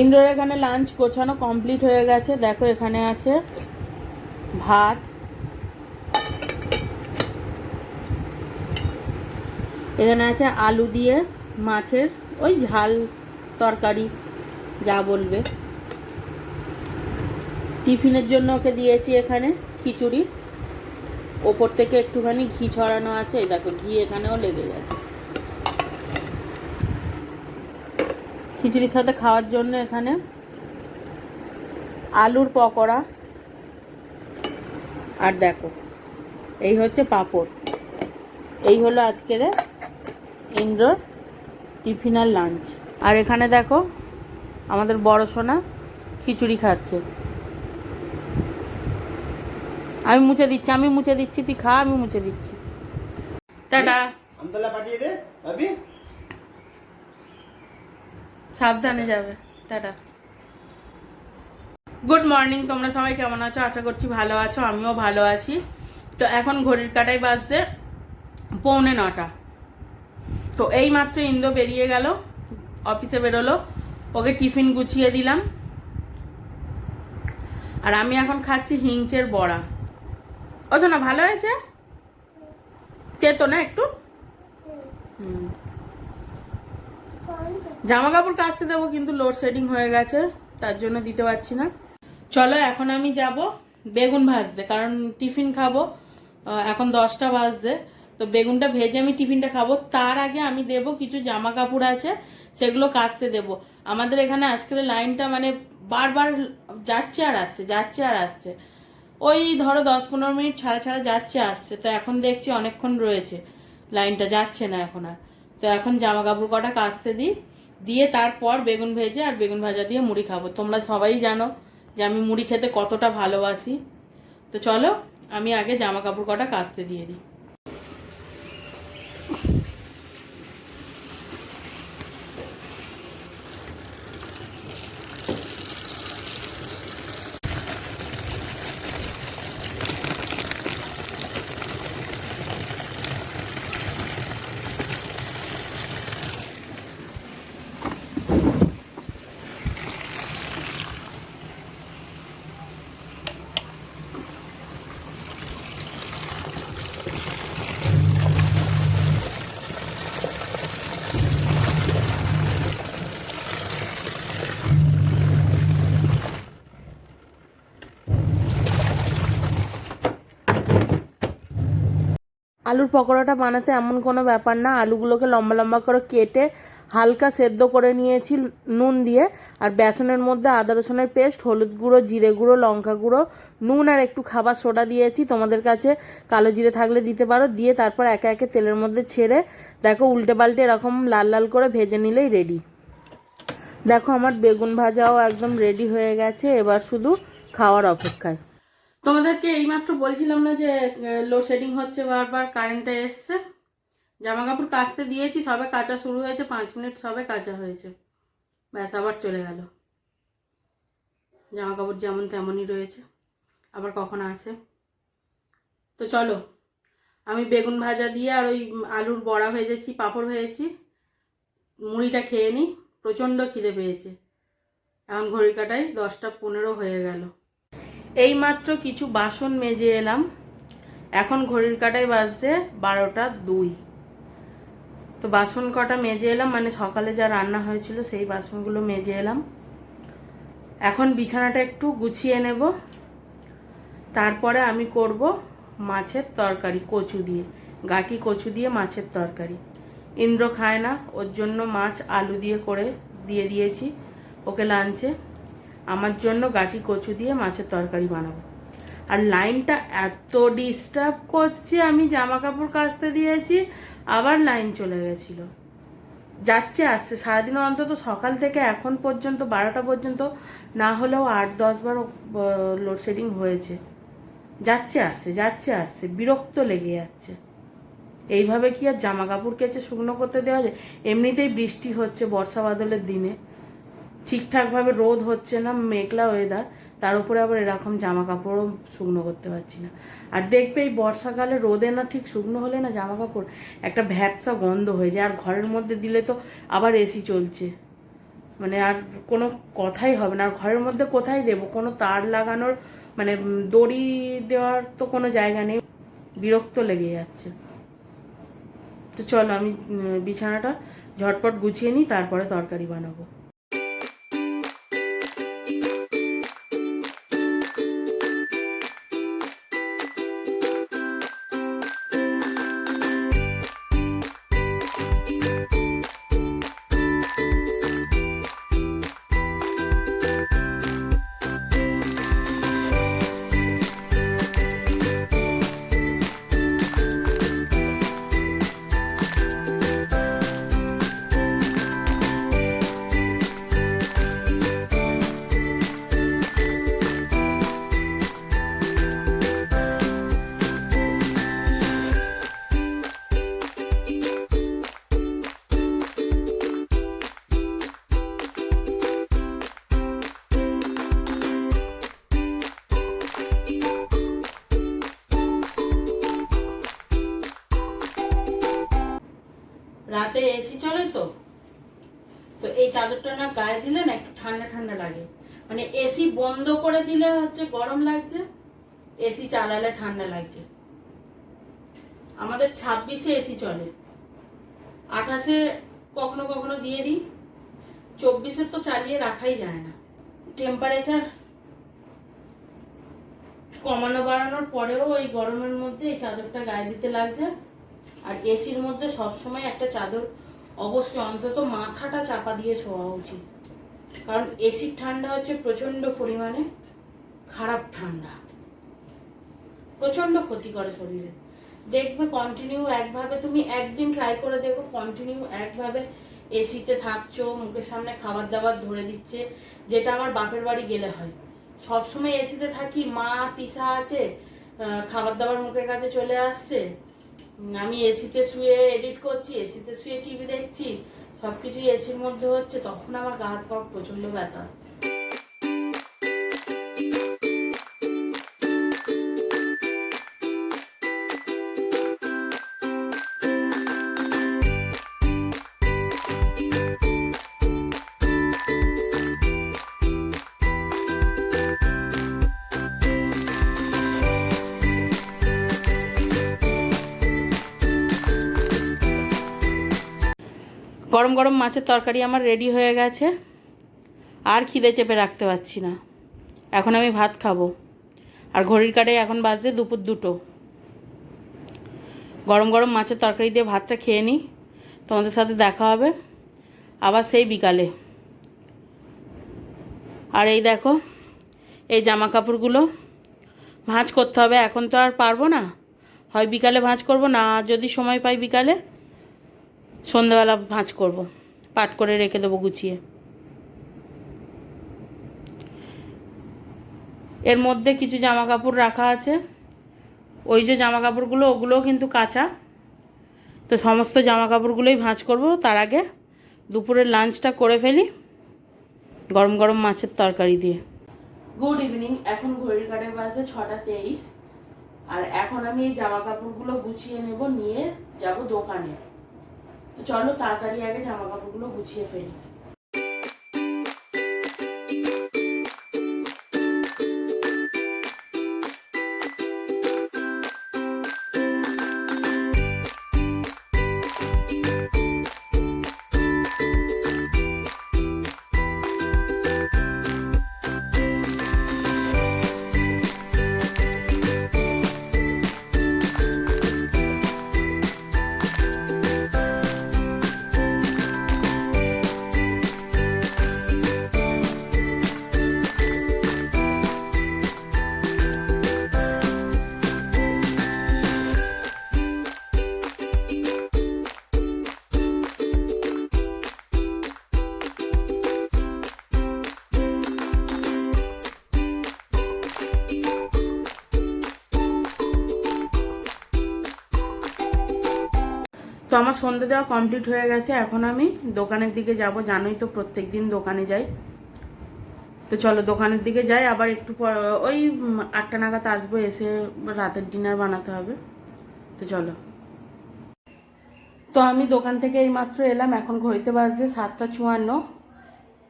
ইন্দ্রর এখানে লাঞ্চ গোছানো কমপ্লিট হয়ে গেছে। দেখো এখানে আছে ভাত, এখানে আছে আলু দিয়ে মাছের ওই ঝাল তরকারি যা বলবে। টিফিনের জন্য ওকে দিয়েছি এখানে খিচুড়ি, ওপর থেকে একটুখানি ঘি ছড়ানো আছে। এই দেখো ঘি এখানেও লেগে গেছে। খিচুড়ির সাথে খাওয়ার জন্য এখানে আলুর পকোড়া, আর দেখো এই হচ্ছে পাঁপড়। এই হলো আজকের ইন্দ্রর টিফিন আর লাঞ্চ। আর এখানে দেখো আমাদের বড় সোনা খিচুড়ি খাচ্ছে। আমি মুছে দিচ্ছি, তুই খা, আমি মুছে দিচ্ছি। টাটা, আমতলা পাঠিয়ে দে ভাবি, সাবধানে যাবে। Tata, good morning. তোমরা সবাই কেমন আছো? আশা করছি ভালো আছো, আমিও ভালো আছি। তো এখন ঘড়ির কাঁটায় বাজছে 8:45। তো এই মাত্র ইন্দ্র বেরিয়ে গেল, অফিসে বেরোলো, ওকে টিফিন গুছিয়ে দিলাম। আর আমি এখন খাচ্ছি হিংচের বড়া। ও না ভালো হয়েছে, তেতো না একটু? জামা কাপড় কাচতে দেবো, কিন্তু লোডশেডিং হয়ে গেছে, তার জন্য দিতে পারছি না। চলো এখন আমি যাব বেগুন ভাজতে, কারণ টিফিন খাবো। এখন 10টা বাজছে, তো বেগুনটা ভেজে আমি টিফিনটা খাবো। তার আগে আমি দেব কিছু জামা কাপড় আছে, সেগুলো কাচতে দেব। আমাদের এখানে আজকের লাইনটা মানে বারবার যাচ্ছে আর আসছে। ওই ধরো 10-15 মিনিট ছাড়া ছাড়া যাচ্ছে আসছে। তো এখন দেখছি অনেকক্ষণ রয়েছে, লাইনটা যাচ্ছে না এখন আর। তো এখন জামা কাপড় কটা কাচতে দিই, দিয়ে তারপর বেগুন ভেজে আর বেগুন ভাজা দিয়ে মুড়ি খাবো। তোমরা সবাই জানো যে আমি মুড়ি খেতে কতটা ভালোবাসি। তো চলো আমি আগে জামা কাপড় কটা কাচতে দিয়ে দিই। আলুর পকোড়াটা বানাতে এমন কোনো ব্যাপার না। আলুগুলোকে লম্বা লম্বা করে কেটে হালকা সেদ্ধ করে নিয়েছি নুন দিয়ে, আর বেসনের মধ্যে আদা রসুনের পেস্ট, হলুদ গুঁড়ো, জিরে গুঁড়ো, লঙ্কা গুঁড়ো, নুন আর একটু খাবার সোডা দিয়েছি। তোমাদের কাছে কালো জিরে থাকলে দিতে পারো। দিয়ে তারপর একে একে তেলের মধ্যে ছেড়ে দেখো উল্টে পাল্টে এরকম লাল লাল করে ভেজে নিলেই রেডি। দেখো আমার বেগুন ভাজাও একদম রেডি হয়ে গেছে, এবার শুধু খাওয়ার অপেক্ষায়। তোমাদেরকে এইমাত্র বলছিলাম না যে লোডশেডিং হচ্ছে, বারবার কারেন্টটা এসছে। জামা কাপড় কাচতে দিয়েছি, সবে কাচা শুরু হয়েছে, 5 মিনিট সবে কাচা হয়েছে, ব্যাস আবার চলে গেল। জামা কাপড় যেমন তেমনই রয়েছে, আবার কখন আসে। তো চলো আমি বেগুন ভাজা দিয়ে আর ওই আলুর বড়া ভেজেছি, পাঁপড় ভেজেছি, মুড়িটা খেয়ে নিই। প্রচণ্ড খিদে পেয়েছে। এখন ঘড়ির কাঁটায় 10টা 15 হয়ে গেল। এইমাত্র কিছু বাসন মেজে এলাম, এখন ঘড়ির কাঁটায় বাজছে 12টা 2। তো বাসন কটা মেজে এলাম, মানে সকালে যা রান্না হয়েছিল সেই বাসনগুলো মেজে এলাম। এখন বিছানাটা একটু গুছিয়ে নেব, তারপরে আমি করব মাছের তরকারি কচু দিয়ে, গাঁটি কচু দিয়ে মাছের তরকারি। ইন্দ্র খায় না, ওর জন্য মাছ আলু দিয়ে করে দিয়ে দিয়েছি ওকে লাঞ্চে। আমার জন্য গাঁটি কচু দিয়ে মাছের তরকারি বানাবো। আর লাইনটা এত ডিস্টার্ব করছে, আমি জামা কাপড় কাচতে দিয়েছি, আবার লাইন চলে গেছিল, যাচ্ছে আসছে সারাদিন। অন্তত সকাল থেকে এখন পর্যন্ত 12টা পর্যন্ত না হলেও 8-10 বার লোডশেডিং হয়েছে। যাচ্ছে আসছে, বিরক্ত লেগে যাচ্ছে। এইভাবে কি আর জামা কাপড় কেচে শুকনো করতে দেওয়া যায়? এমনিতেই বৃষ্টি হচ্ছে বর্ষা বাদলের দিনে, ঠিকঠাকভাবে রোদ হচ্ছে না, মেঘলা ওয়েদার, তার উপরে আবার এরকম জামা কাপড়ও শুকনো করতে পারছি না। আর দেখবে এই বর্ষাকালে রোদে না ঠিক শুকনো হলে না জামা কাপড় একটা ভ্যাপসা গন্ধ হয়ে যায়। আর ঘরের মধ্যে দিলে তো আবার এসি চলছে, মানে আর কোনো কথাই হবে না। আর ঘরের মধ্যে কোথায় দেবো, কোনো তার লাগানোর মানে দড়ি দেওয়ার তো কোনো জায়গা নেই, বিরক্ত লেগে যাচ্ছে। তো চলো আমি বিছানাটা ঝটপট গুছিয়ে নিই, তারপরে তরকারি বানাবো। রাতে এসি চলে তো এই চাদরটা না গায়ে দিলে না একটু ঠান্ডা ঠান্ডা লাগে। মানে এসি বন্ধ করে দিলে হচ্ছে গরম লাগছে, এসি চালালে ঠান্ডা লাগছে। আমাদের 26-এ এসি চলে, 28-এ কখনো কখনো দিয়ে দিই, 24-এ তো চালিয়ে রাখাই যায় না। টেম্পারেচার কমানো বাড়ানোর পরেও এই গরমের মধ্যে এই চাদরটা গায়ে দিতে লাগছে। আর এসির মধ্যে সবসময় একটা চাদর অবশ্যই অন্তত মাথাটা চাপা দিয়ে শোয়া উচিত, কারণ এসির ঠান্ডা হচ্ছে প্রচন্ড পরিমাণে খারাপ ঠান্ডা, প্রচন্ড ক্ষতি করে শরীরে। দেখবে কন্টিনিউ একভাবে, তুমি একদিন ট্রাই করে দেখো, কন্টিনিউ একভাবে এসিতে থাকছো, মুখের সামনে খাবার দাবার ধরে দিচ্ছে, যেটা আমার বাপের বাড়ি গেলে হয়। সবসময় এসিতে থাকি, মা তিশা আছে, খাবার দাবার মুখের কাছে চলে আসছে, আমি এসিতে শুয়ে এডিট করছি, এসিতে শুয়ে টিভি দেখছি, সবকিছুই এসির মধ্যে হচ্ছে, তখন আমার গা হাত পা প্রচন্ড ব্যথা। গরম গরম মাছের তরকারি আমার রেডি হয়ে গেছে, আর খিদে চেপে রাখতে পারছি না। এখন আমি ভাত খাবো, আর ঘড়ির কাঁটায় এখন বাজে দুপুর 2টো। গরম গরম মাছের তরকারি দিয়ে ভাতটা খেয়ে নিই, তোমাদের সাথে দেখা হবে আবার সেই বিকালে। আর এই দেখো, এই জামা কাপড়গুলো ভাঁজ করতে হবে, এখন তো আর পারবো না, হয় বিকালে ভাঁজ করবো, না যদি সময় পাই বিকালে সন্ধ্যাবেলা ভাঁজ করব, পাট করে রেখে দেবো গুছিয়ে। এর মধ্যে কিছু জামা কাপড় রাখা আছে, ওই যে জামা কাপড়গুলো ওগুলোও কিন্তু কাঁচা, তো সমস্ত জামা কাপড়গুলোই ভাঁজ করব। তার আগে দুপুরের লাঞ্চটা করে ফেলি গরম গরম মাছের তরকারি দিয়ে। গুড ইভিনিং, এখন ঘড়ির কাঁটায় বাজে 6টা 23, আর এখন আমি এই জামা কাপড়গুলো গুছিয়ে নেব, নিয়ে যাব দোকানে। তো চলো তাড়াতাড়ি আগে জামা কাপড়গুলো গুছিয়ে ফেলি। তো আমার সন্ধে দেওয়া কমপ্লিট হয়ে গেছে, এখন আমি দোকানের দিকে যাব। জানোই তো প্রত্যেক দিন দোকানে যাই, তো চলো দোকানের দিকে যাই। আবার একটু পর ওই 8টা নাগাদ আসবো, এসে রাতের ডিনার বানাতে হবে। তো চলো, তো আমি দোকান থেকে এইমাত্র এলাম, এখন ঘড়িতে বাজছে 7টা 54।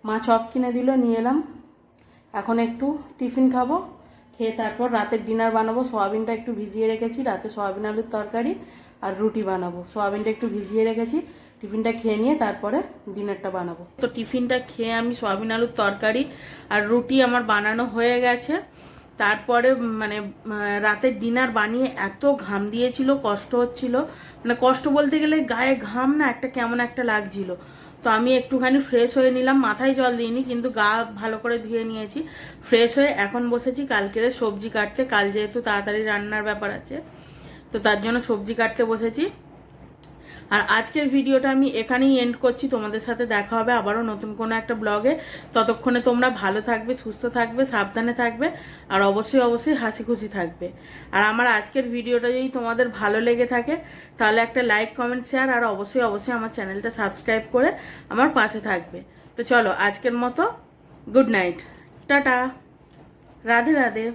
মা চপ কিনে দিল, নিয়ে এলাম। এখন একটু টিফিন খাবো, খেয়ে তারপর রাতের ডিনার বানাবো। সোয়াবিনটা একটু ভিজিয়ে রেখেছি, রাতে সোয়াবিন আলুর তরকারি আর রুটি বানাবো। সোয়াবিনটা একটু ভিজিয়ে রেখেছি, টিফিনটা খেয়ে নিয়ে তারপরে ডিনারটা বানাবো। তো টিফিনটা খেয়ে আমি সোয়াবিন আলুর তরকারি আর রুটি আমার বানানো হয়ে গেছে। তারপরে মানে রাতের ডিনার বানিয়ে এত ঘাম দিয়েছিল, কষ্ট হচ্ছিল, মানে কষ্ট বলতে গেলে গায়ে ঘাম না একটা কেমন একটা লাগছিল। তো আমি একটুখানি ফ্রেশ হয়ে নিলাম, মাথায় জল দিইনি কিন্তু গা ভালো করে ধুয়ে নিয়েছি। ফ্রেশ হয়ে এখন বসেছি কালকের সবজি কাটতে, কাল যেহেতু তাড়াতাড়ি রান্নার ব্যাপার আছে তো তার জন্য সবজি কাটতে বসেছি। আর আজকের ভিডিওটা আমি এখানেই এন্ড করছি। তোমাদের সাথে দেখা হবে আবারও নতুন কোনো একটা ব্লগে। ততক্ষণে তোমরা ভালো থাকবে, সুস্থ থাকবে, সাবধানে থাকবে আর অবশ্যই অবশ্যই হাসি খুশি থাকবে। আর আমার আজকের ভিডিওটা যদি তোমাদের ভালো লেগে থাকে তাহলে একটা লাইক, কমেন্ট, শেয়ার আর অবশ্যই অবশ্যই আমার চ্যানেলটা সাবস্ক্রাইব করে আমার পাশে থাকবে। তো চলো আজকের মতো good night, tata, Radhe Radhe.